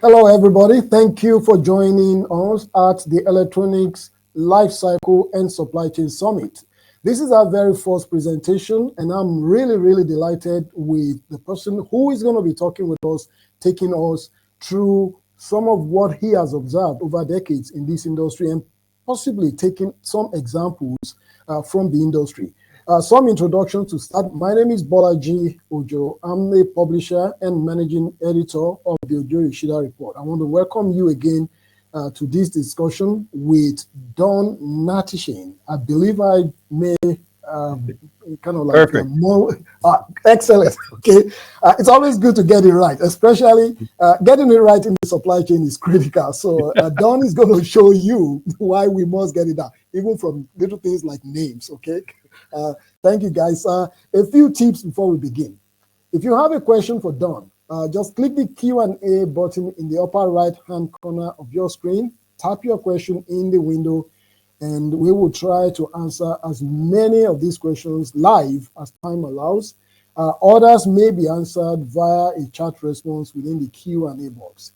Hello, everybody. Thank you for joining us at the Electronics Lifecycle and Supply Chain Summit. This is our very first presentation, and I'm really delighted with the person who is going to be talking with us, taking us through some of what he has observed over decades in this industry and possibly taking some examples from the industry. Some introduction to start. My name is Bolaji Ojo. I'm the publisher and managing editor of the Ojo Yoshida Report. I want to welcome you again to this discussion with Don Hnatyshin. I believe I may kind of like more excellent. Okay, it's always good to get it right, especially getting it right in the supply chain is critical. So Don is going to show you why we must get it down, even from little things like names. Okay. Thank you, guys. A few tips before we begin. If you have a question for Don, just click the Q&A button in the upper right-hand corner of your screen. Tap your question in the window, and we will try to answer as many of these questions live as time allows. Others may be answered via a chat response within the Q&A box.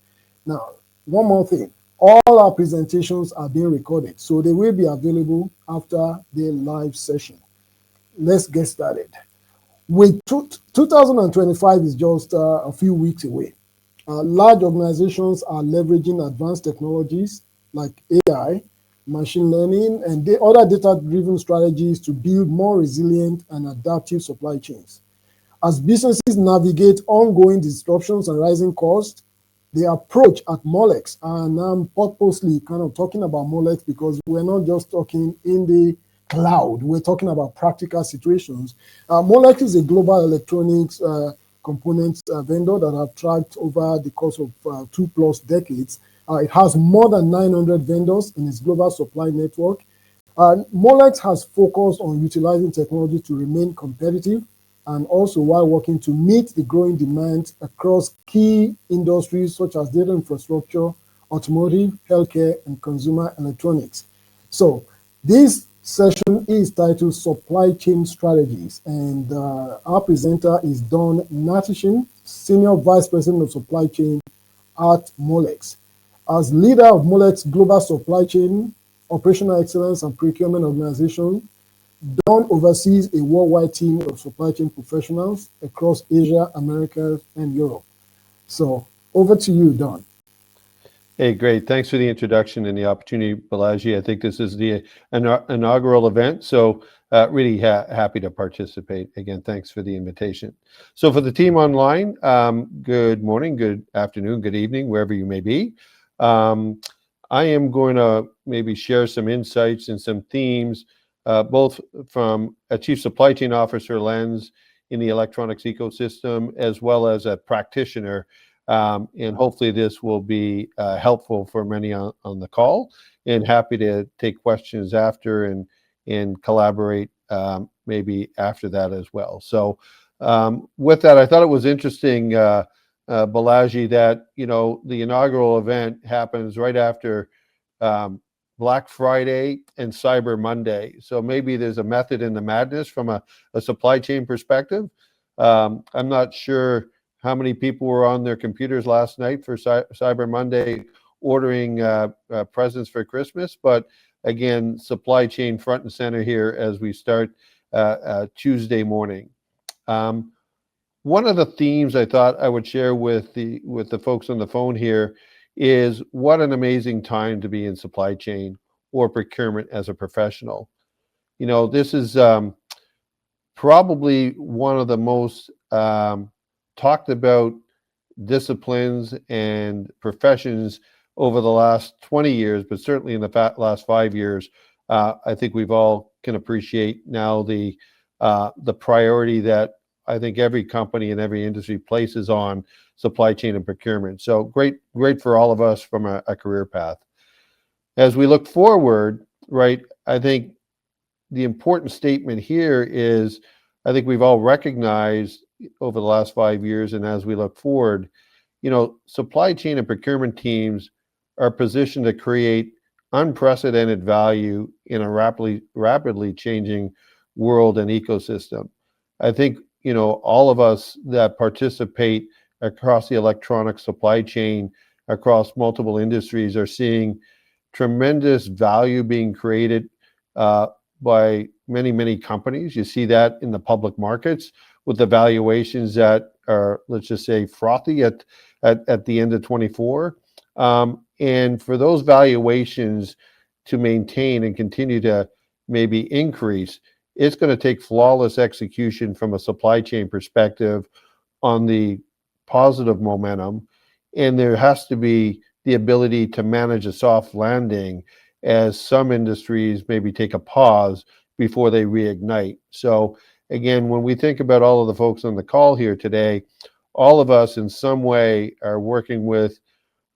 Now, one more thing. All our presentations are being recorded, so they will be available after the live session. Let's get started. With 2025 is just a few weeks away. Large organizations are leveraging advanced technologies like AI, machine learning, and the other data-driven strategies to build more resilient and adaptive supply chains. As businesses navigate ongoing disruptions and rising costs, the approach at Molex, and I'm purposely kind of talking about Molex because we're not just talking in the cloud, we're talking about practical situations. Molex is a global electronics components vendor that I've tracked over the course of 2+ decades. It has more than 900 vendors in its global supply network. Molex has focused on utilizing technology to remain competitive and also while working to meet the growing demand across key industries such as data infrastructure, automotive, healthcare, and consumer electronics. So this session is titled Supply Chain Strategies, and our presenter is Don Hnatyshin, Senior Vice President of Supply Chain at Molex. As leader of Molex Global Supply Chain, Operational Excellence and Procurement Organization, Don oversees a worldwide team of supply chain professionals across Asia, America, and Europe. So over to you, Don. Hey, great. Thanks for the introduction and the opportunity, Balaji. I think this is the inaugural event, so really happy to participate. Again, thanks for the invitation. So for the team online, good morning, good afternoon, good evening, wherever you may be. I am going to maybe share some insights and some themes, both from a Chief Supply Chain Officer lens in the electronics ecosystem, as well as a practitioner. And hopefully this will be helpful for many on the call, and happy to take questions after and collaborate maybe after that as well. So with that, I thought it was interesting, Balaji, that the inaugural event happens right after Black Friday and Cyber Monday. So maybe there's a method in the madness from a supply chain perspective. I'm not sure how many people were on their computers last night for Cyber Monday ordering presents for Christmas, but again, supply chain front and center here as we start Tuesday morning. One of the themes I thought I would share with the folks on the phone here is what an amazing time to be in supply chain or procurement as a professional. This is probably one of the most talked about disciplines and professions over the last 20 years, but certainly in the last 5 years. I think we've all can appreciate now the priority that I think every company and every industry places on supply chain and procurement. So great for all of us from a career path. As we look forward, right, I think the important statement here is, I think we've all recognized over the last 5 years, and as we look forward, supply chain and procurement teams are positioned to create unprecedented value in a rapidly changing world and ecosystem. I think, all of us that participate across the electronic supply chain across multiple industries are seeing tremendous value being created by many, many companies. You see that in the public markets with the valuations that are, let's just say, frothy at the end of 24. And for those valuations to maintain and continue to maybe increase, it's going to take flawless execution from a supply chain perspective on the positive momentum. And there has to be the ability to manage a soft landing as some industries maybe take a pause before they reignite. So again, when we think about all of the folks on the call here today, all of us in some way are working with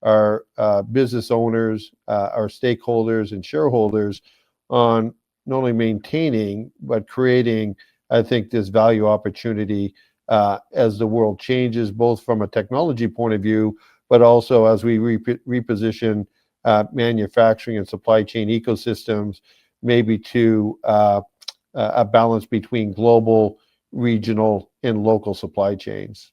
our business owners, our stakeholders and shareholders on not only maintaining, but creating, I think, this value opportunity as the world changes, both from a technology point of view, but also as we reposition manufacturing and supply chain ecosystems, maybe to a balance between global, regional, and local supply chains.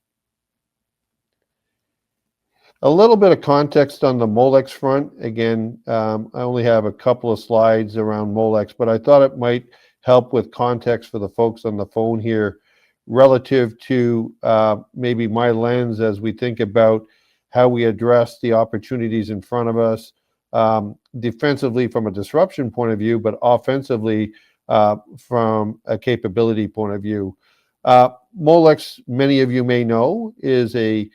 A little bit of context on the Molex front. Again, I only have a couple of slides around Molex, but I thought it might help with context for the folks on the phone here relative to maybe my lens as we think about how we address the opportunities in front of us, defensively from a disruption point of view, but offensively from a capability point of view. Molex, many of you may know, is a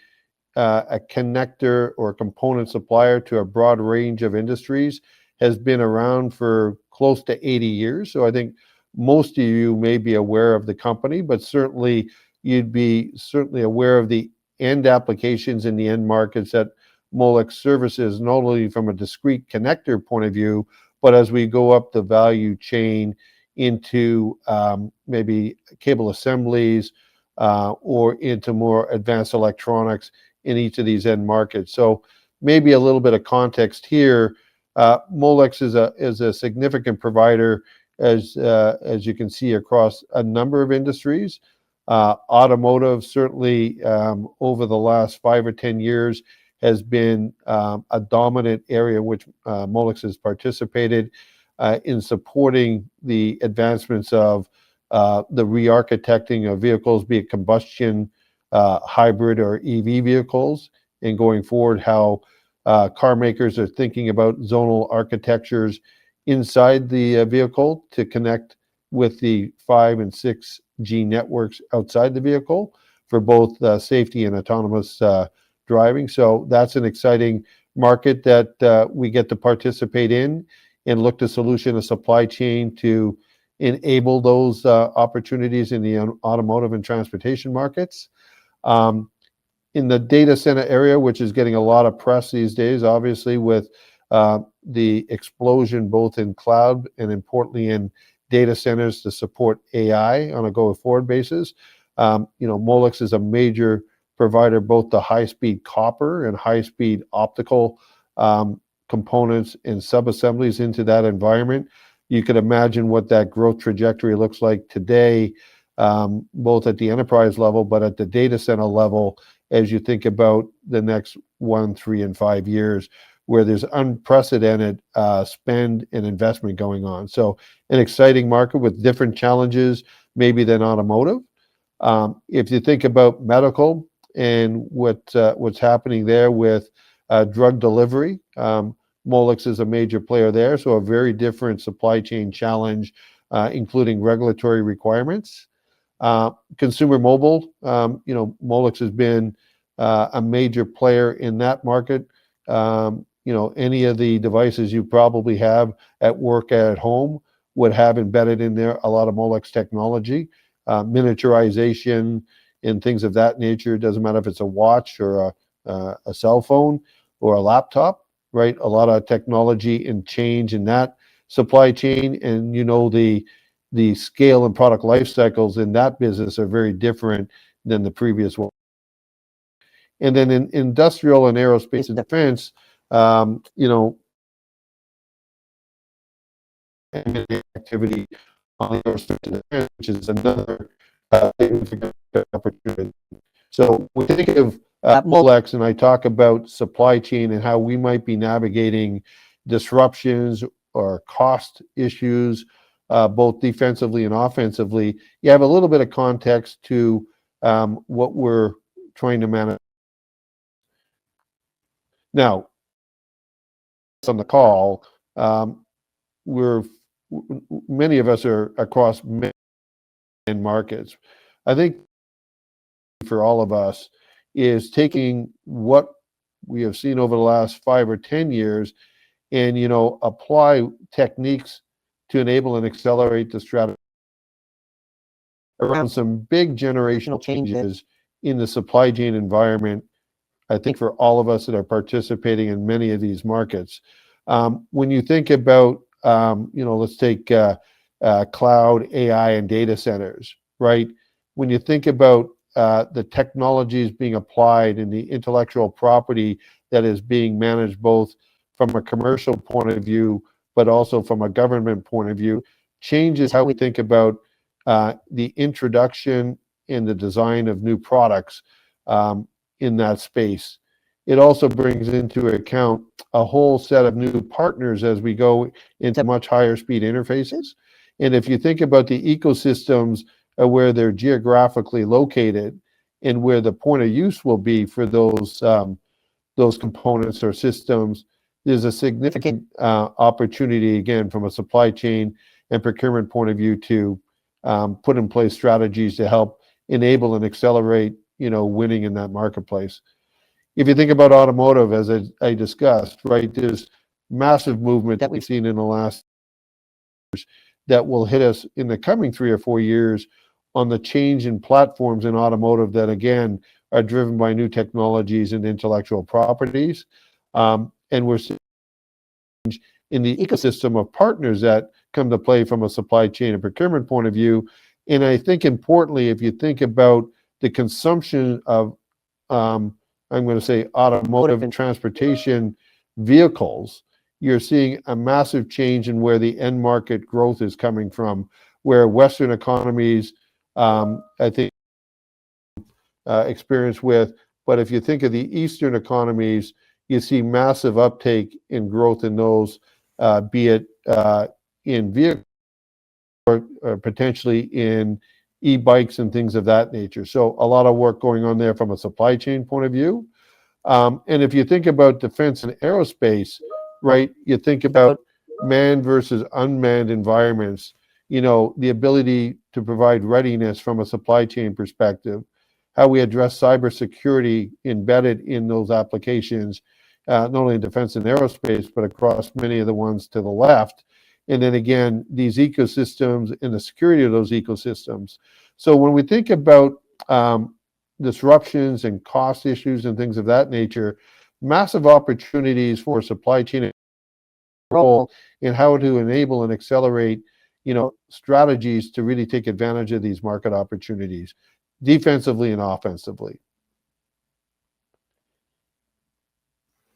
connector or component supplier to a broad range of industries, has been around for close to 80 years. So I think most of you may be aware of the company, but certainly you'd be aware of the end applications in the end markets that Molex services, not only from a discrete connector point of view, but as we go up the value chain into maybe cable assemblies or into more advanced electronics in each of these end markets. So maybe a little bit of context here. Molex is a significant provider, as you can see, across a number of industries. Automotive, certainly over the last 5 or 10 years, has been a dominant area in which Molex has participated in supporting the advancements of the re-architecting of vehicles, be it combustion, hybrid, or EV vehicles, and going forward, how car makers are thinking about zonal architectures inside the vehicle to connect with the 5 and 6G networks outside the vehicle for both safety and autonomous driving. So that's an exciting market that we get to participate in and look to solution a supply chain to enable those opportunities in the automotive and transportation markets. In the data center area, which is getting a lot of press these days, obviously with the explosion both in cloud and importantly in data centers to support AI on a go-forward basis. Molex is a major provider both to high-speed copper and high-speed optical components and sub-assemblies into that environment. You could imagine what that growth trajectory looks like today, both at the enterprise level, but at the data center level, as you think about the next 1, 3, and 5 years, where there's unprecedented spend and investment going on. So an exciting market with different challenges maybe than automotive. If you think about medical and what's happening there with drug delivery, Molex is a major player there, so a very different supply chain challenge, including regulatory requirements. Consumer mobile, Molex has been a major player in that market. Any of the devices you probably have at work, at home, would have embedded in there a lot of Molex technology, miniaturization and things of that nature. It doesn't matter if it's a watch or a cell phone or a laptop, right? A lot of technology and change in that supply chain, and the scale and product life cycles in that business are very different than the previous one. And then in industrial and aerospace and defense, activity on the aerospace and defense, which is another significant opportunity. So we think of Molex, and I talk about supply chain and how we might be navigating disruptions or cost issues, both defensively and offensively, you have a little bit of context to what we're trying to manage. Now, on the call, many of us are across many markets. I think for all of us is taking what we have seen over the last 5 or 10 years and apply techniques to enable and accelerate the strategy around some big generational changes in the supply chain environment. I think for all of us that are participating in many of these markets, when you think about let's take cloud, AI, and data centers, right? When you think about the technologies being applied and the intellectual property that is being managed both from a commercial point of view, but also from a government point of view, changes how we think about the introduction and the design of new products in that space. It also brings into account a whole set of new partners as we go into much higher speed interfaces. And if you think about the ecosystems where they're geographically located and where the point of use will be for those components or systems, there's a significant opportunity, again, from a supply chain and procurement point of view to put in place strategies to help enable and accelerate, winning in that marketplace. If you think about automotive, as I discussed, right, there's massive movement that we've seen in the last years that will hit us in the coming 3 or 4 years on the change in platforms in automotive that, again, are driven by new technologies and intellectual properties. And we're seeing in the ecosystem of partners that come to play from a supply chain and procurement point of view. And I think importantly, if you think about the consumption of, I'm going to say automotive and transportation vehicles, you're seeing a massive change in where the end market growth is coming from, where Western economies, I think, experience with. But if you think of the Eastern economies, you see massive uptake in growth in those, be it in vehicles or potentially in e-bikes and things of that nature. So a lot of work going on there from a supply chain point of view. And if you think about defense and aerospace, right, you think about manned versus unmanned environments, the ability to provide readiness from a supply chain perspective, how we address cybersecurity embedded in those applications, not only in defense and aerospace, but across many of the ones to the left. And then again, these ecosystems and the security of those ecosystems. So when we think about disruptions and cost issues and things of that nature, massive opportunities for supply chain role in how to enable and accelerate, strategies to really take advantage of these market opportunities, defensively and offensively.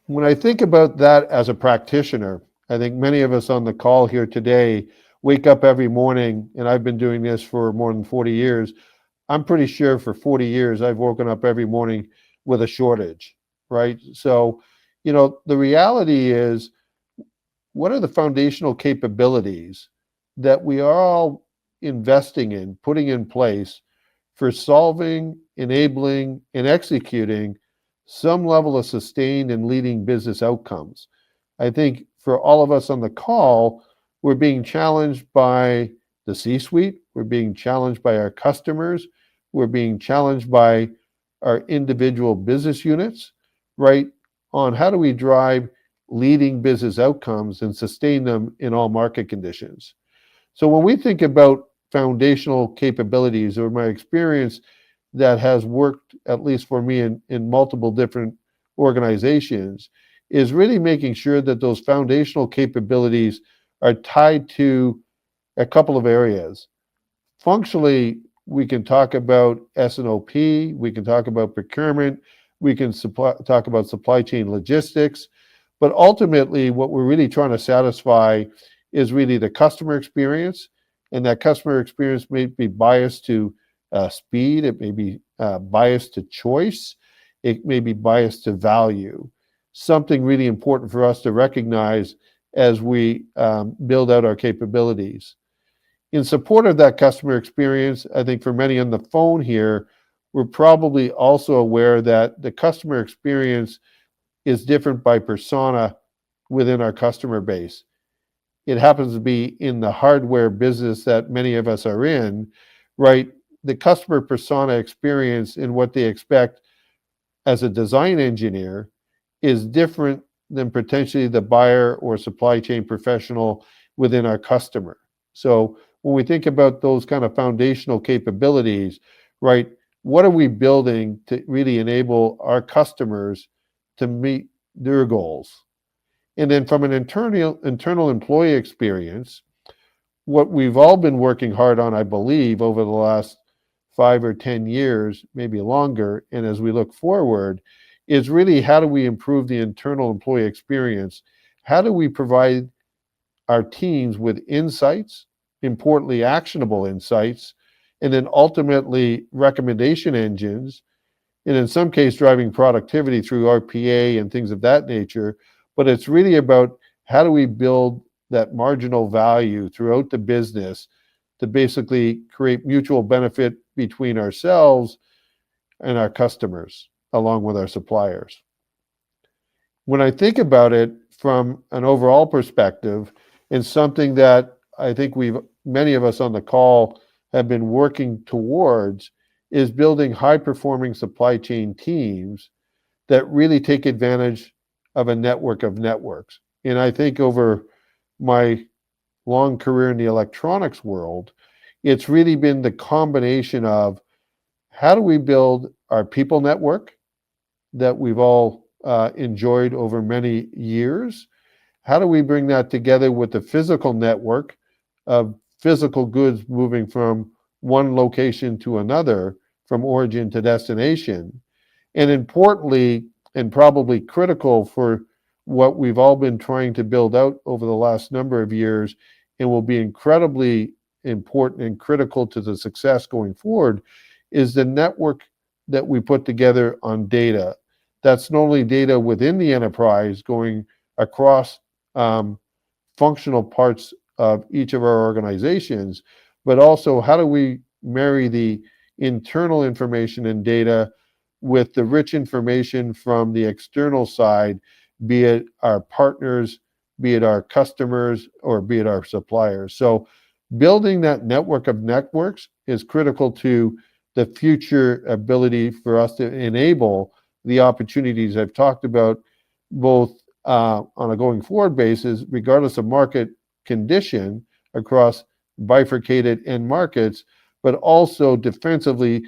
When I think about that as a practitioner, I think many of us on the call here today wake up every morning, and I've been doing this for more than 40 years. I'm pretty sure for 40 years, I've woken up every morning with a shortage, right? So, the reality is, what are the foundational capabilities that we are all investing in, putting in place for solving, enabling, and executing some level of sustained and leading business outcomes? I think for all of us on the call, we're being challenged by the C-suite, we're being challenged by our customers, we're being challenged by our individual business units, right, on how do we drive leading business outcomes and sustain them in all market conditions. So when we think about foundational capabilities, or my experience that has worked, at least for me, in multiple different organizations, is really making sure that those foundational capabilities are tied to a couple of areas. Functionally, we can talk about S&OP, we can talk about procurement, we can talk about supply chain logistics, but ultimately what we're really trying to satisfy is really the customer experience, and that customer experience may be biased to speed, it may be biased to choice, it may be biased to value. Something really important for us to recognize as we build out our capabilities. In support of that customer experience, I think for many on the phone here, we're probably also aware that the customer experience is different by persona within our customer base. It happens to be in the hardware business that many of us are in, right? The customer persona experience and what they expect as a design engineer is different than potentially the buyer or supply chain professional within our customer. So when we think about those kind of foundational capabilities, right, what are we building to really enable our customers to meet their goals? And then from an internal employee experience, what we've all been working hard on, I believe, over the last 5 or 10 years, maybe longer, and as we look forward, is really how do we improve the internal employee experience? How do we provide our teams with insights, importantly, actionable insights, and then ultimately recommendation engines, and in some case, driving productivity through RPA and things of that nature. But it's really about how do we build that marginal value throughout the business to basically create mutual benefit between ourselves and our customers, along with our suppliers. When I think about it from an overall perspective, and something that I think many of us on the call have been working towards, is building high-performing supply chain teams that really take advantage of a network of networks. And I think over my long career in the electronics world, it's really been the combination of how do we build our people network that we've all enjoyed over many years? How do we bring that together with the physical network of physical goods moving from one location to another, from origin to destination? And importantly, and probably critical for what we've all been trying to build out over the last number of years, and will be incredibly important and critical to the success going forward, is the network that we put together on data. That's not only data within the enterprise going across functional parts of each of our organizations, but also how do we marry the internal information and data with the rich information from the external side, be it our partners, be it our customers, or be it our suppliers. So building that network of networks is critical to the future ability for us to enable the opportunities I've talked about, both on a going forward basis, regardless of market condition across bifurcated end markets, but also defensively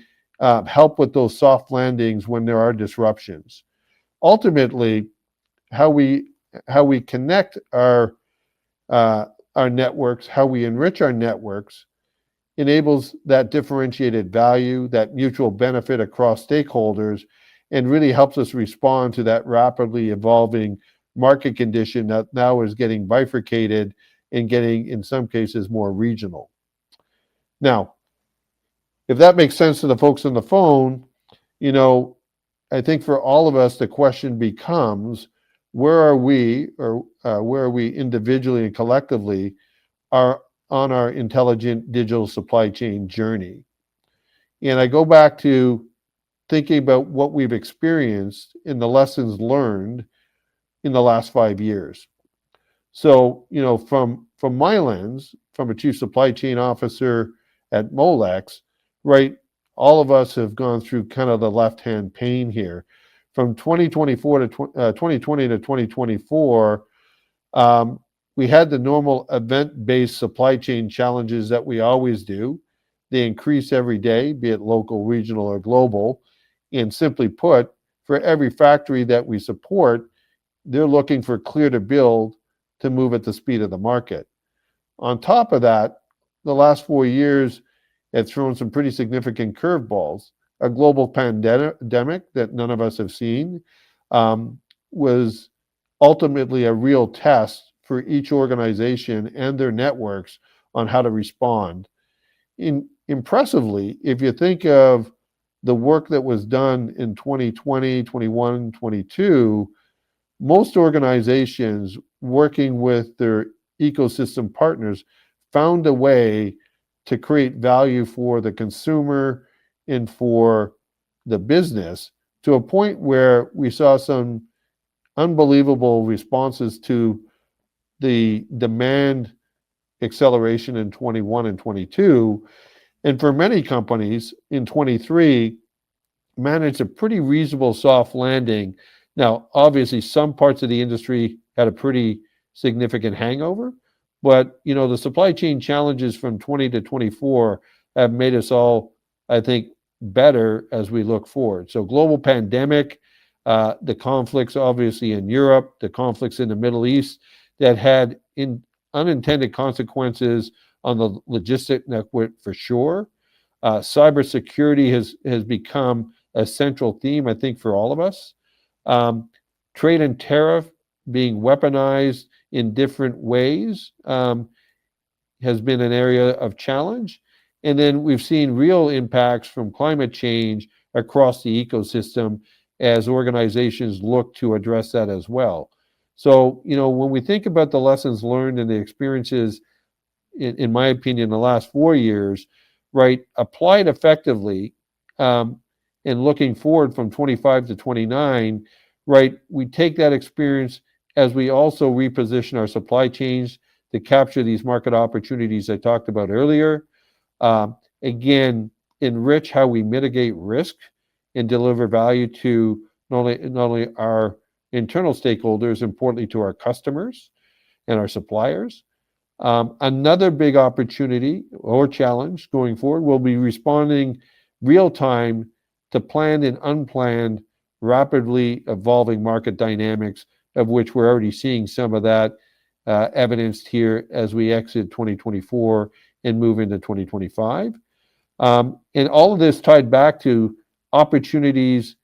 help with those soft landings when there are disruptions. Ultimately, how we connect our networks, how we enrich our networks, enables that differentiated value, that mutual benefit across stakeholders, and really helps us respond to that rapidly evolving market condition that now is getting bifurcated and getting, in some cases, more regional. Now, if that makes sense to the folks on the phone, I think for all of us, the question becomes, where are we individually and collectively are on our intelligent digital supply chain journey? And I go back to thinking about what we've experienced in the lessons learned in the last 5 years. So, from my lens, from a chief supply chain officer at Molex, right, all of us have gone through kind of the left-hand pain here. From 2020 to 2024, we had the normal event-based supply chain challenges that we always do. They increase every day, be it local, regional, or global. And simply put, for every factory that we support, they're looking for clear to build to move at the speed of the market. On top of that, the last 4 years had thrown some pretty significant curveballs. A global pandemic that none of us have seen was ultimately a real test for each organization and their networks on how to respond. Impressively, if you think of the work that was done in 2020, 21, 22, most organizations working with their ecosystem partners found a way to create value for the consumer and for the business to a point where we saw some unbelievable responses to the demand acceleration in 21 and 22. And for many companies in 23, managed a pretty reasonable soft landing. Now, obviously, some parts of the industry had a pretty significant hangover, but the supply chain challenges from 20 to 24 have made us all, I think, better as we look forward. So, global pandemic, the conflicts obviously in Europe, the conflicts in the Middle East that had unintended consequences on the logistic network for sure. Cybersecurity has become a central theme, I think, for all of us. Trade and tariff being weaponized in different ways has been an area of challenge. And then we've seen real impacts from climate change across the ecosystem as organizations look to address that as well. So, when we think about the lessons learned and the experiences, in my opinion, the last 4 years, right, applied effectively, and looking forward from 25 to 29, right, we take that experience as we also reposition our supply chains to capture these market opportunities I talked about earlier. Again, enrich how we mitigate risk and deliver value to not only our internal stakeholders, importantly to our customers and our suppliers. Another big opportunity or challenge going forward will be responding real time to planned and unplanned, rapidly evolving market dynamics, of which we're already seeing some of that evidenced here as we exit 2024 and move into 2025. And all of this tied back to opportunities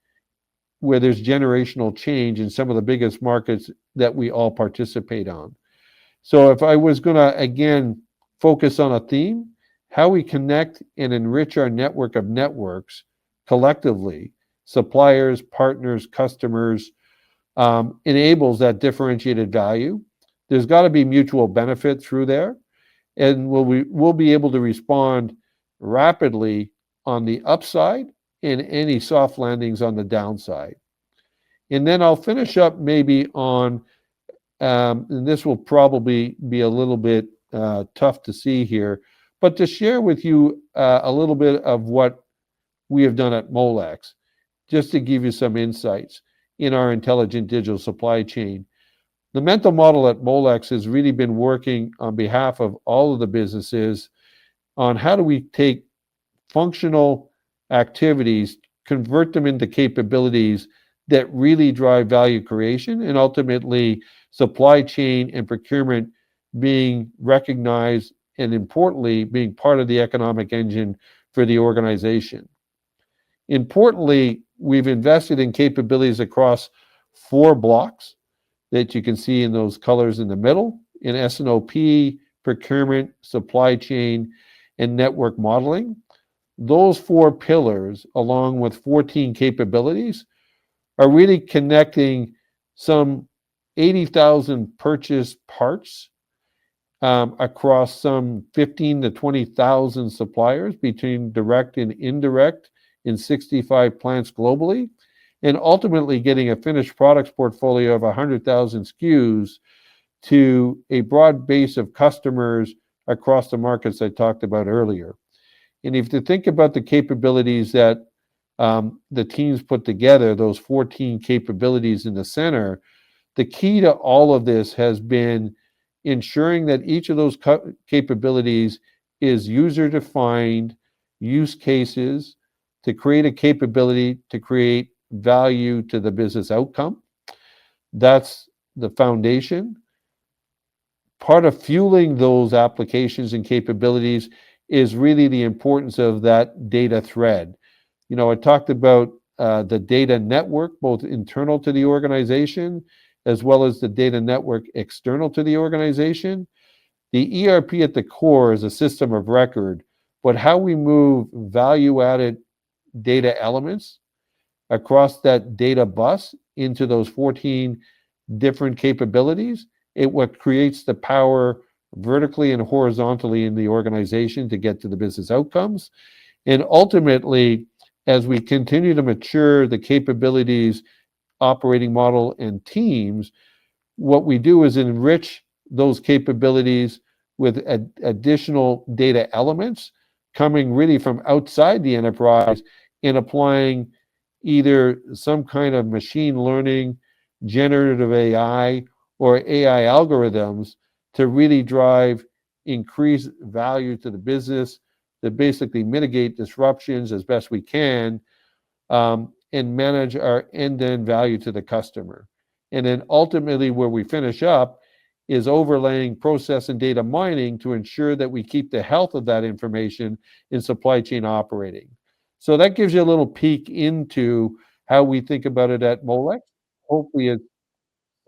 where there's generational change in some of the biggest markets that we all participate on. So if I was going to, again, focus on a theme, how we connect and enrich our network of networks collectively, suppliers, partners, customers, enables that differentiated value. There's got to be mutual benefit through there. And we'll be able to respond rapidly on the upside and any soft landings on the downside. And then I'll finish up maybe on, and this will probably be a little bit tough to see here, but to share with you a little bit of what we have done at Molex, just to give you some insights in our intelligent digital supply chain. The mental model at Molex has really been working on behalf of all of the businesses on how do we take functional activities, convert them into capabilities that really drive value creation, and ultimately supply chain and procurement being recognized and importantly being part of the economic engine for the organization. Importantly, we've invested in capabilities across 4 blocks that you can see in those colors in the middle, in S&OP, procurement, supply chain, and network modeling. Those 4 pillars, along with 14 capabilities, are really connecting some 80,000 purchase parts across some 15 to 20,000 suppliers between direct and indirect in 65 plants globally, and ultimately getting a finished products portfolio of 100,000 SKUs to a broad base of customers across the markets I talked about earlier. And if you think about the capabilities that the teams put together, those 14 capabilities in the center, the key to all of this has been ensuring that each of those capabilities is user-defined use cases to create a capability to create value to the business outcome. That's the foundation. Part of fueling those applications and capabilities is really the importance of that data thread. I talked about the data network, both internal to the organization, as well as the data network external to the organization. The ERP at the core is a system of record, but how we move value-added data elements across that data bus into those 14 different capabilities, it what creates the power vertically and horizontally in the organization to get to the business outcomes. And ultimately, as we continue to mature the capabilities, operating model, and teams, what we do is enrich those capabilities with additional data elements coming really from outside the enterprise and applying either some kind of machine learning, generative AI, or AI algorithms to really drive increased value to the business, to basically mitigate disruptions as best we can, and manage our end-to-end value to the customer. And then ultimately where we finish up is overlaying process and data mining to ensure that we keep the health of that information in supply chain operating. So that gives you a little peek into how we think about it at Molex. Hopefully it's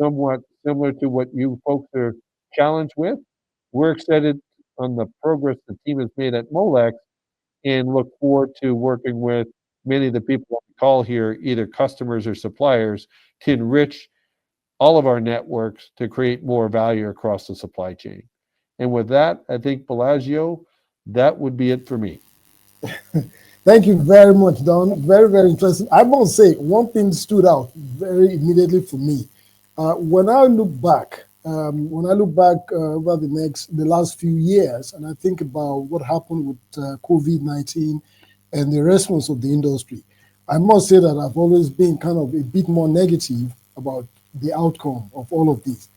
somewhat similar to what you folks are challenged with. We're excited on the progress the team has made at Molex and look forward to working with many of the people on the call here, either customers or suppliers, to enrich all of our networks to create more value across the supply chain. And with that, I think, Bellagio, that would be it for me. Thank you very much, Don. Very, very interesting. I must say, one thing stood out very immediately for me. When I look back, over the last few years, and I think about what happened with COVID-19 and the response of the industry, I must say that I've always been kind of a bit more negative about the outcome of all of this.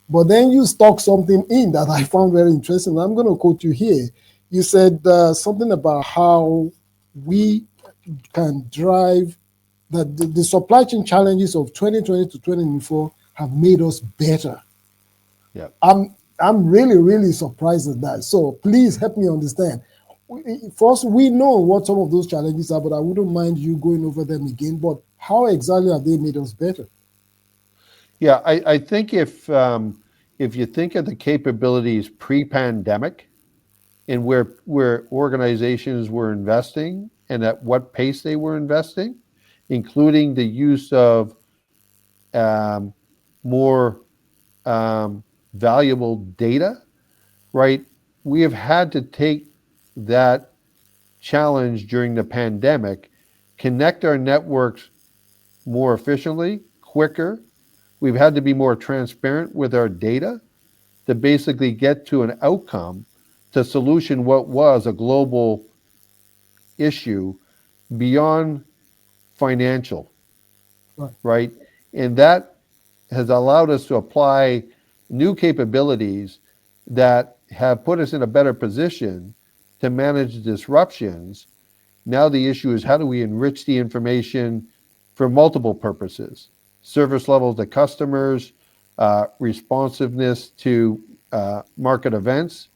But then you stuck something in that I found very interesting. I'm going to quote you here. You said something about how we can drive that the supply chain challenges of 2020 to 2024 have made us better. Yeah. I'm really, really surprised at that. So please help me understand. First, we know what some of those challenges are, but I wouldn't mind you going over them again. But how exactly have they made us better? Yeah, I think if you think of the capabilities pre-pandemic and where organizations were investing and at what pace they were investing, including the use of more valuable data, right? We have had to take that challenge during the pandemic, connect our networks more efficiently, quicker. We've had to be more transparent with our data to basically get to an outcome to solution what was a global issue beyond financial, right? And that has allowed us to apply new capabilities that have put us in a better position to manage disruptions. Now the issue is how do we enrich the information for multiple purposes? Service levels to customers, responsiveness to market events.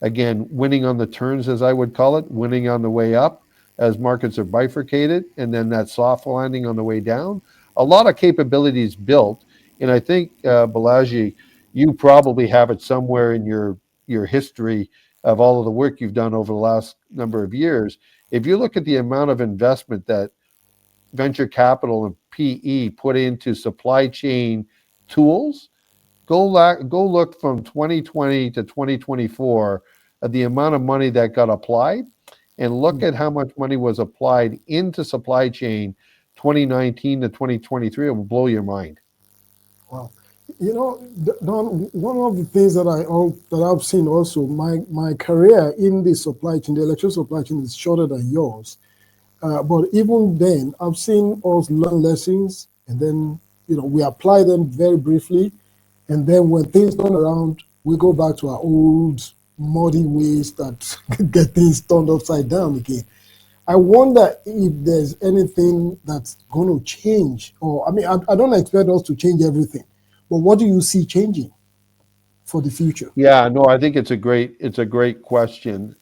Again, winning on the turns, as I would call it, winning on the way up as markets are bifurcated, and then that soft landing on the way down. A lot of capabilities built, and I think, Balaji, you probably have it somewhere in your history of all of the work you've done over the last number of years. If you look at the amount of investment that venture capital and PE put into supply chain tools, go look from 2020 to 2024 at the amount of money that got applied, and look at how much money was applied into supply chain 2019 to 2023. It will blow your mind. Wow. You know, Don, one of the things that I've seen also, my career in the supply chain, the electrical supply chain, is shorter than yours. But even then, I've seen us learn lessons, and then we apply them very briefly, and then when things turn around, we go back to our old muddy ways that get things turned upside down again. I wonder if there's anything that's going to change, or I don't expect us to change everything, but what do you see changing for the future? Yeah, no, I think it's a great question.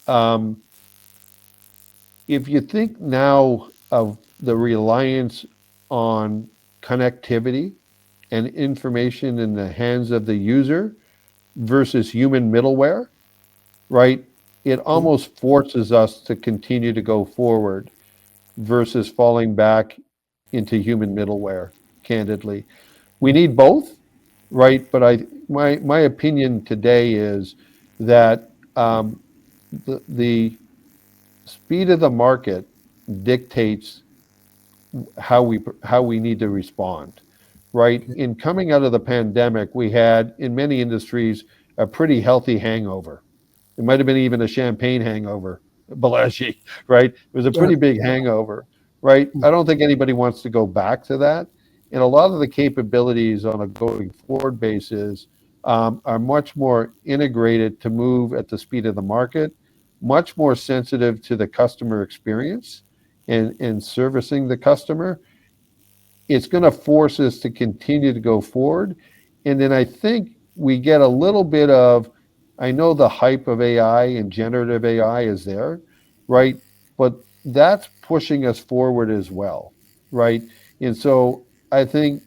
If you think now of the reliance on connectivity and information in the hands of the user versus human middleware, right? It almost forces us to continue to go forward. versus falling back into human middleware, candidly. We need both, right? But my opinion today is that the speed of the market dictates how we need to respond, right? In coming out of the pandemic, we had in many industries a pretty healthy hangover. It might have been even a champagne hangover, Balaji, right? It was a Yeah. pretty big hangover, right? I don't think anybody wants to go back to that. And a lot of the capabilities on a going forward basis are much more integrated to move at the speed of the market, much more sensitive to the customer experience and servicing the customer. It's going to force us to continue to go forward. And then I think we get a little bit of, I know the hype of AI and generative AI is there, right? But that's pushing us forward as well, right? And so I think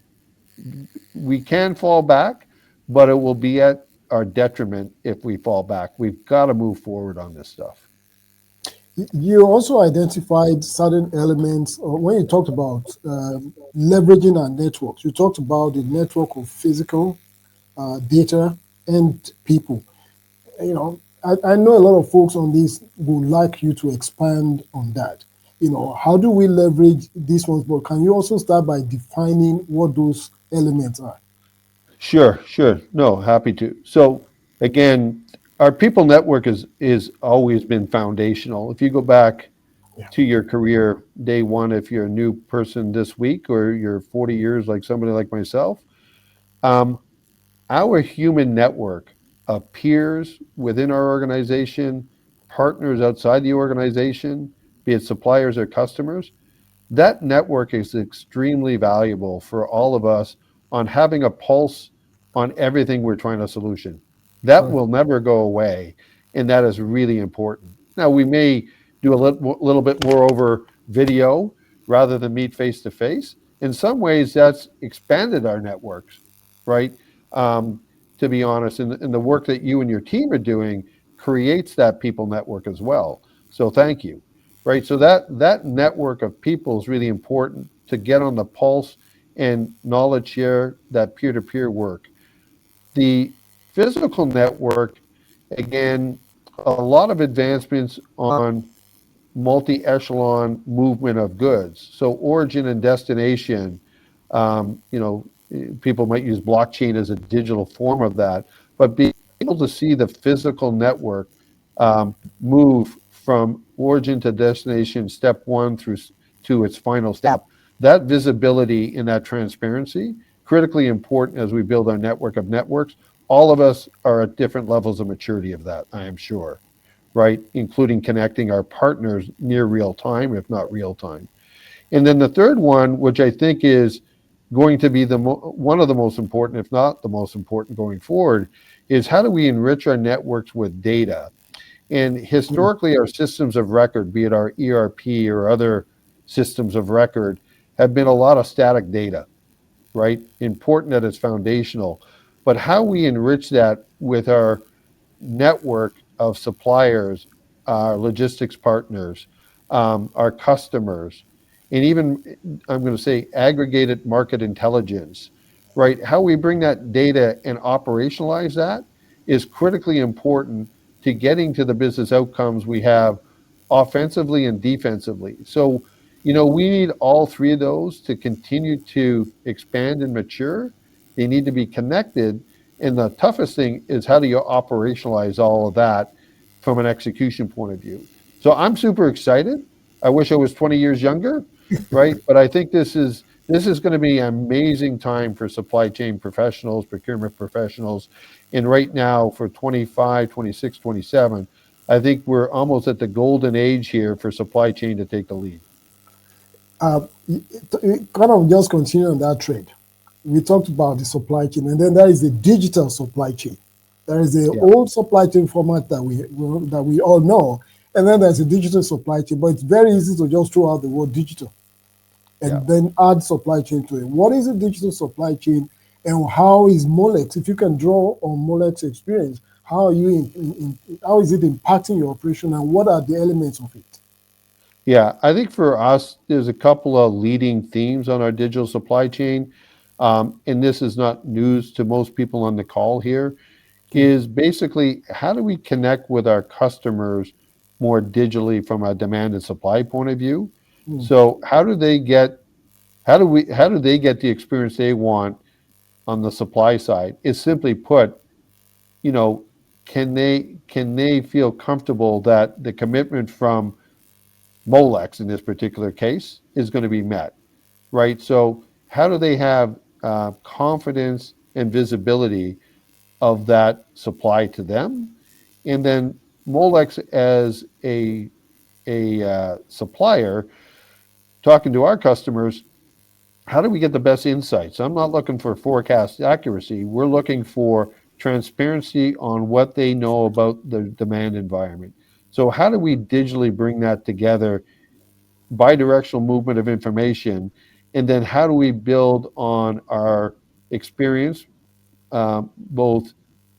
we can fall back, but it will be at our detriment if we fall back. We've got to move forward on this stuff. You also identified certain elements when you talked about leveraging our networks. You talked about the network of physical data and people. I know a lot of folks on this would like you to expand on that. How do we leverage these ones? But can you also start by defining what those elements are? Sure, sure. No, happy to. So again, our people network is always been foundational. If you go back Yeah. to your career day one, if you're a new person this week or you're 40 years like somebody like myself, um, our human network of peers within our organization, partners outside the organization, be it suppliers or customers, that network is extremely valuable for all of us on having a pulse on everything we're trying to solution. That Right. will never go away, and that is really important. Now, we may do a little bit more over video rather than meet face to face. In some ways, that's expanded our networks, right? Um, to be honest, and the work that you and your team are doing creates that people network as well. So thank you, right? So that network of people is really important to get on the pulse and knowledge share, that peer-to-peer work. The physical network, again, a lot of advancements on multi-echelon movement of goods. So origin and destination, you know, people might use blockchain as a digital form of that, but being able to see the physical network move from origin to destination, step one through to its final step, that visibility and that transparency, critically important as we build our network of networks. All of us are at different levels of maturity of that, I am sure, right? Including connecting our partners near real time, if not real time. And then the third one, which I think is going to be one of the most important, if not the most important going forward, is how do we enrich our networks with data? And historically, our systems of record, be it our ERP or other systems of record, have been a lot of static data, right? Important that it's foundational. But how we enrich that with our network of suppliers, our logistics partners, our customers, and even I'm going to say aggregated market intelligence, right? How we bring that data and operationalize that is critically important to getting to the business outcomes we have offensively and defensively. So, we need all three of those to continue to expand and mature. They need to be connected, and the toughest thing is how do you operationalize all of that from an execution point of view. So I'm super excited. I wish I was 20 years younger, right? But I think this is going to be an amazing time for supply chain professionals, procurement professionals. And right now for 25, 26, 27, I think we're almost at the golden age here for supply chain to take the lead. Kind of just continue on that trend. We talked about the supply chain, and then there is the digital supply chain. There is the Yeah, old supply chain format that we all know, and then there's a digital supply chain. But it's very easy to just throw out the word digital yeah. and then add supply chain to it. What is a digital supply chain, and how is Molex? If you can draw on Molex experience, how are you how is it impacting your operation, and what are the elements of it? Yeah, I think for us, there's a couple of leading themes on our digital supply chain. And this is not news to most people on the call here, Okay. is basically how do we connect with our customers more digitally from a demand and supply point of view? Mm. So how do they get the experience they want on the supply side? Is simply put, you know, can they feel comfortable that the commitment from Molex in this particular case is going to be met, right? So how do they have confidence and visibility of that supply to them? And then Molex as a supplier talking to our customers, how do we get the best insights? I'm not looking for forecast accuracy. We're looking for transparency on what they know about the demand environment. So how do we digitally bring that together, bidirectional movement of information, and then how do we build on our experience, both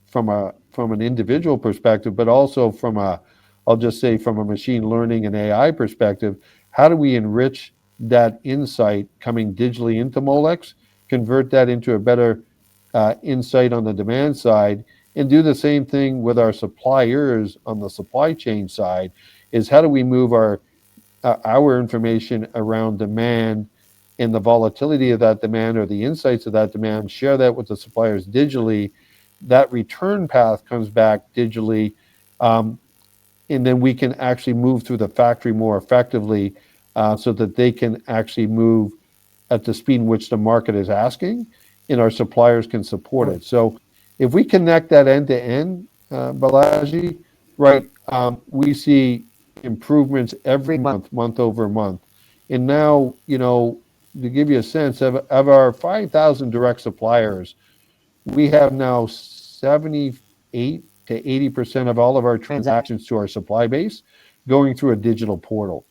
from an individual perspective, but also from a, I'll just say from a machine learning and AI perspective, how do we enrich that insight coming digitally into Molex, convert that into a better insight on the demand side, and do the same thing with our suppliers on the supply chain side, is how do we move our information around demand and the volatility of that demand or the insights of that demand, share that with the suppliers digitally. That return path comes back digitally, um, and then we can actually move through the factory more effectively, so that they can actually move at the speed in which the market is asking, and our suppliers can support Right. it. So if we connect that end to end, Balaji, right, we see improvements every month, month over month. And now, to give you a sense of our 5,000 direct suppliers, we have now 78 to 80% of all of our transactions to our supply base going through a digital portal,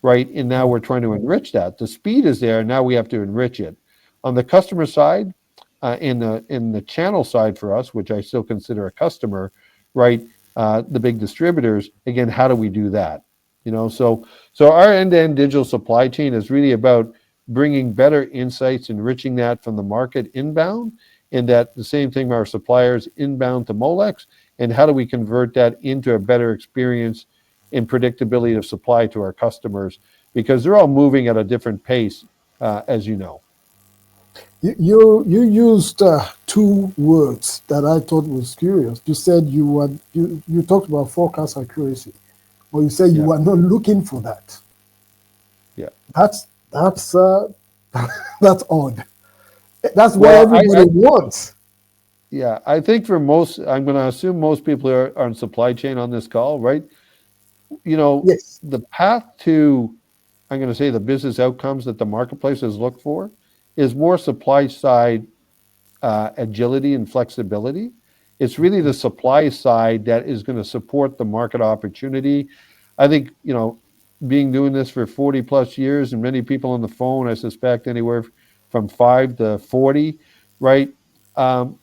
right? And now Right. we're trying to enrich that. The speed is there. Now we have to enrich it. On the customer side, in the channel side for us, which I still consider a customer, right? The big distributors. Again, how do we do that? So our end-to-end digital supply chain is really about bringing better insights, enriching that from the market inbound, and that the same thing our suppliers inbound to Molex, and how do we convert that into a better experience and predictability of supply to our customers, because they're all moving at a different pace, as you know. You used two words that I thought was curious. You said you talked about forecast accuracy, or you said you Yeah, were not looking for that. yeah. That's that's odd. That's what Well, everybody wants. yeah, I think for most, I'm going to assume most people are on supply chain on this call, right? You know, Yes. the path to, I'm going to say, the business outcomes that the marketplaces look for is more supply side agility and flexibility. It's really the supply side that is going to support the market opportunity. I think, being doing this for 40 plus years, and many people on the phone, I suspect anywhere from 5 to 40, right? Um,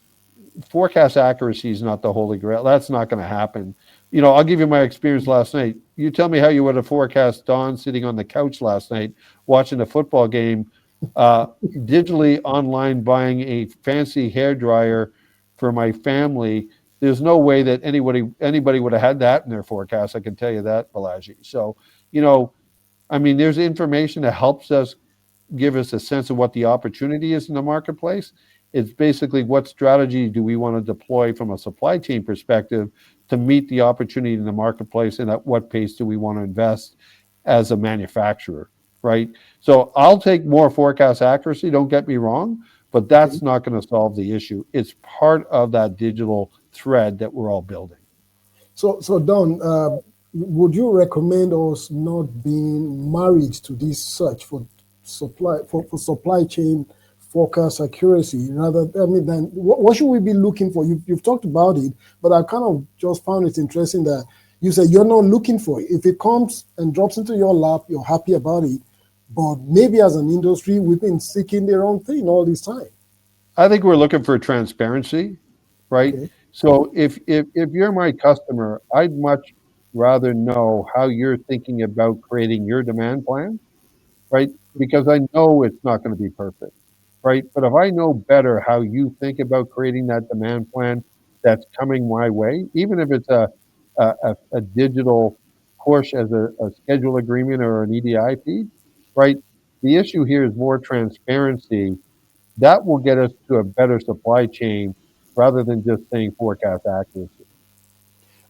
Forecast accuracy is not the holy grail. That's not going to happen. I'll give you my experience last night. You tell me how you would have forecast Don sitting on the couch last night watching a football game, digitally online buying a fancy hair dryer for my family. There's no way that anybody would have had that in their forecast. I can tell you that, Balaji. So, you know, I mean, there's information that helps us give us a sense of what the opportunity is in the marketplace. It's basically what strategy do we want to deploy from a supply chain perspective to meet the opportunity in the marketplace, and at what pace do we want to invest as a manufacturer, right? So I'll take more forecast accuracy, don't get me wrong, but Okay. that's not going to solve the issue. It's part of that digital thread that we're all building. So Don, would you recommend us not being married to this search for for supply chain forecast accuracy? Rather, I mean, then what should we be looking for? You've talked about it, but I kind of just found it interesting that you said you're not looking for it. If it comes and drops into your lap, you're happy about it. But maybe as an industry, we've been seeking the wrong thing all this time. I think we're looking for transparency, right? Okay. So if you're my customer, I'd much rather know how you're thinking about creating your demand plan, right? Because I know it's not going to be perfect, right? But if I know better how you think about creating that demand plan that's coming my way, even if it's a digital push as a schedule agreement or an EDI feed, right? The issue here is more transparency. That will get us to a better supply chain rather than just saying forecast accuracy.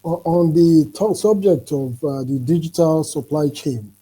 On the subject of the digital supply chain,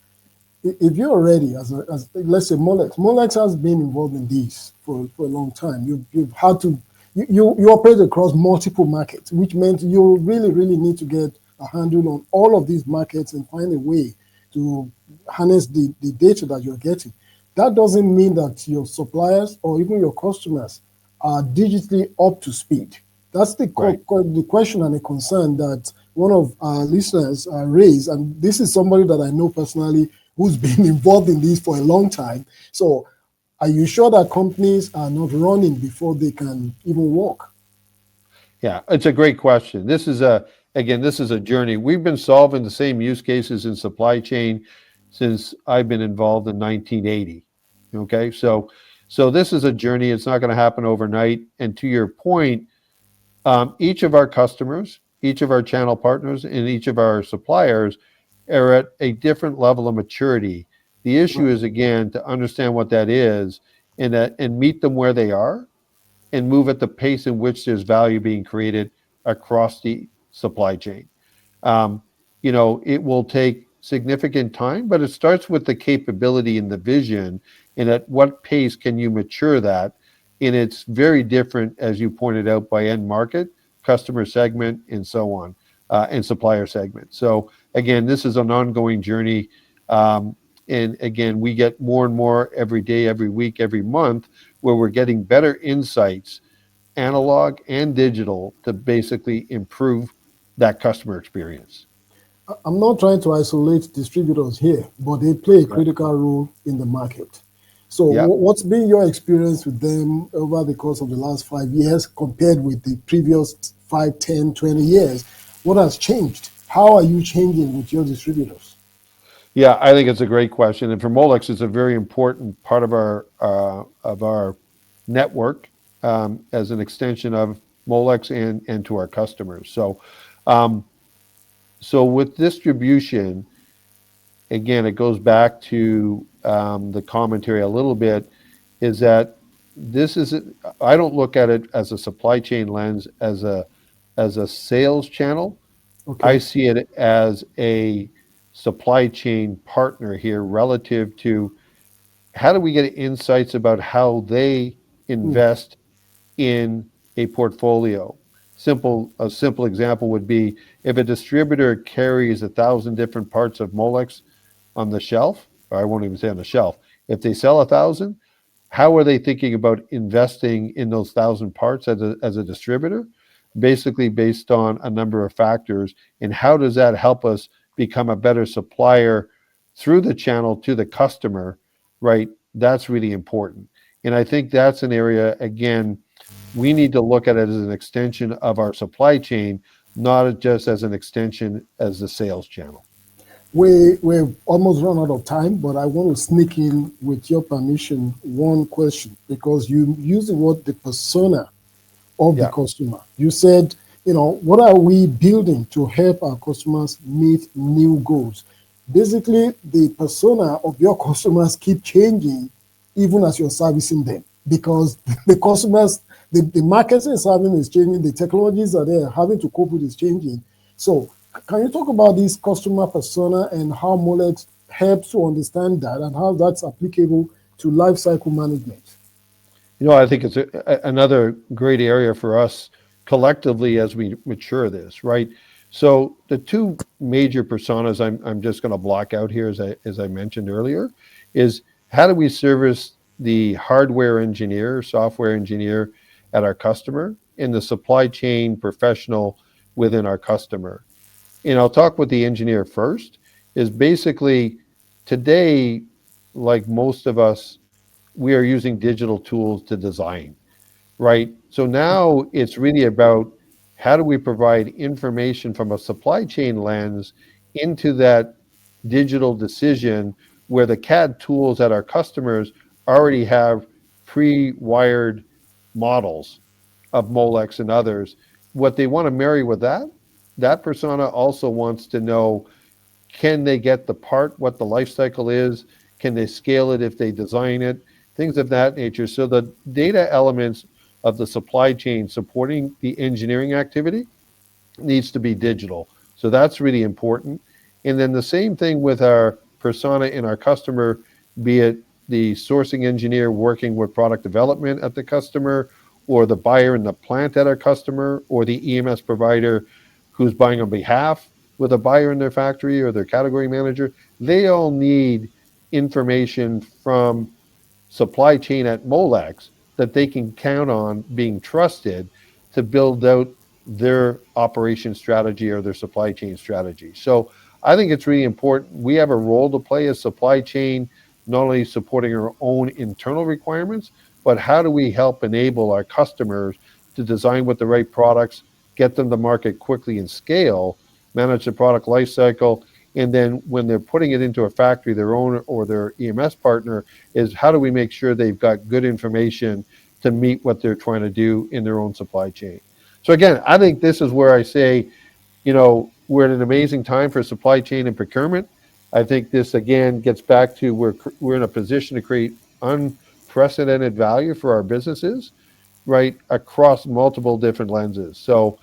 if you're ready, as let's say Molex has been involved in this for a long time. You've had to you operate across multiple markets, which meant you really need to get a handle on all of these markets and find a way to harness the data that you're getting. That doesn't mean that your suppliers or even your customers are digitally up to speed. That's Right. the question and the concern that one of our listeners raised, and this is somebody that I know personally who's been involved in this for a long time. So, are you sure that companies are not running before they can even walk? Yeah, it's a great question. This is a journey. We've been solving the same use cases in supply chain since I've been involved in 1980. Okay, so this is a journey. It's not going to happen overnight. And to your point, each of our customers, each of our channel partners, and each of our suppliers are at a different level of maturity. The issue Right. is again to understand what that is and meet them where they are and move at the pace in which there's value being created across the supply chain. Um, it will take significant time, but it starts with the capability and the vision, and at what pace can you mature that? And it's very different, as you pointed out, by end market, customer segment, and so on, and supplier segment. So again, this is an ongoing journey. And again, we get more and more every day, every week, every month, where we're getting better insights, analog and digital, to basically improve that customer experience. I'm not trying to isolate distributors here, but they play a Yep. critical role in the market. So, Yep. what's been your experience with them over the course of the last 5 years compared with the previous 5, 10, 20 years? What has changed? How are you changing with your distributors? Yeah, I think it's a great question, and for Molex, it's a very important part of our network, as an extension of Molex and to our customers. Um, so with distribution, again, it goes back to the commentary a little bit. Is that this is I don't look at it as a supply chain lens as a sales channel. I Okay. see it as a supply chain partner here relative to how do we get insights about how they Mm, invest in a portfolio. A simple example would be if a distributor carries 1,000 different parts of Molex on the shelf, or I won't even say on the shelf, if they sell 1,000, how are they thinking about investing in those 1,000 parts as a distributor? Basically, based on a number of factors. And how does that help us become a better supplier through the channel to the customer, right? That's really important. And I think that's an area, again, we need to look at it as an extension of our supply chain, not just as an extension as the sales channel. we've almost run out of time, but I want to sneak in, with your permission, one question because you use the word the persona of the Yeah. customer. You said, what are we building to help our customers meet new goals? Basically, the persona of your customers keep changing even as you're servicing them because the customers, the market is serving is changing, the technologies that they're having to cope with is changing. So, can you talk about this customer persona and how Molex helps to understand that and how that's applicable to life cycle management? I think it's another great area for us collectively as we mature this, right? So the two major personas I'm just going to block out here, as I mentioned earlier, is how do we service the hardware engineer, software engineer at our customer, and the supply chain professional within our customer. And I'll talk with the engineer first. Is basically today, like most of us, we are using digital tools to design, right? So now it's really about how do we provide information from a supply chain lens into that digital decision where the CAD tools that our customers already have pre-wired models of Molex and others. What they want to marry with that persona also wants to know, can they get the part, what the life cycle is? Can they scale it if they design it? Things of that nature. So the data elements of the supply chain supporting the engineering activity needs to be digital. So that's really important. And then the same thing with our persona in our customer, be it the sourcing engineer working with product development at the customer, or the buyer in the plant at our customer, or the EMS provider who's buying on behalf with a buyer in their factory or their category manager. They all need information from supply chain at Molex that they can count on being trusted to build out their operation strategy or their supply chain strategy. So I think it's really important. We have a role to play as supply chain, not only supporting our own internal requirements, but how do we help enable our customers to design with the right products, get them to market quickly and scale, manage the product life cycle, and then when they're putting it into a factory, their own or their EMS partner, is how do we make sure they've got good information to meet what they're trying to do in their own supply chain. So again, I think this is where I say, we're at an amazing time for supply chain and procurement. I think this again gets back to we're in a position to create unprecedented value for our businesses, right, across multiple different lenses. So,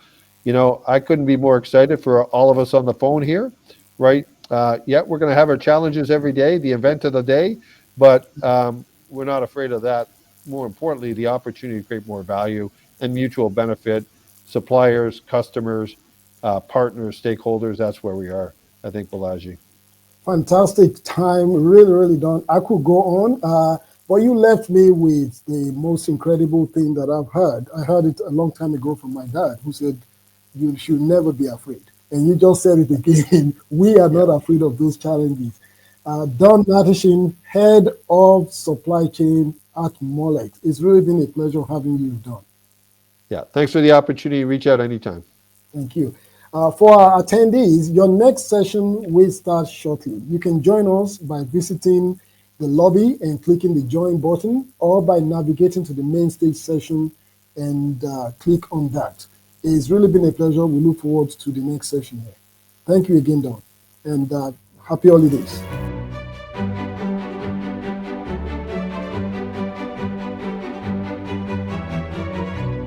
I couldn't be more excited for all of us on the phone here, right? Yeah, we're going to have our challenges every day, the event of the day, but we're not afraid of that. More importantly, the opportunity to create more value and mutual benefit, suppliers, customers, partners, stakeholders. That's where we are, I think, Balaji. Fantastic time, really, really done. I could go on, but you left me with the most incredible thing that I've heard. I heard it a long time ago from my dad, who said, you should never be afraid. And you just said it again. We are not afraid of those challenges. Don Hnatyshin, Head of Supply Chain at Molex. It's really been a pleasure having you, Don. Yeah, thanks for the opportunity. Reach out anytime. Thank you. For our attendees, your next session will start shortly. You can join us by visiting the lobby and clicking the join button, or by navigating to the main stage session and click on that. It's really been a pleasure. We look forward to the next session here. Thank you again, Don, and happy holidays.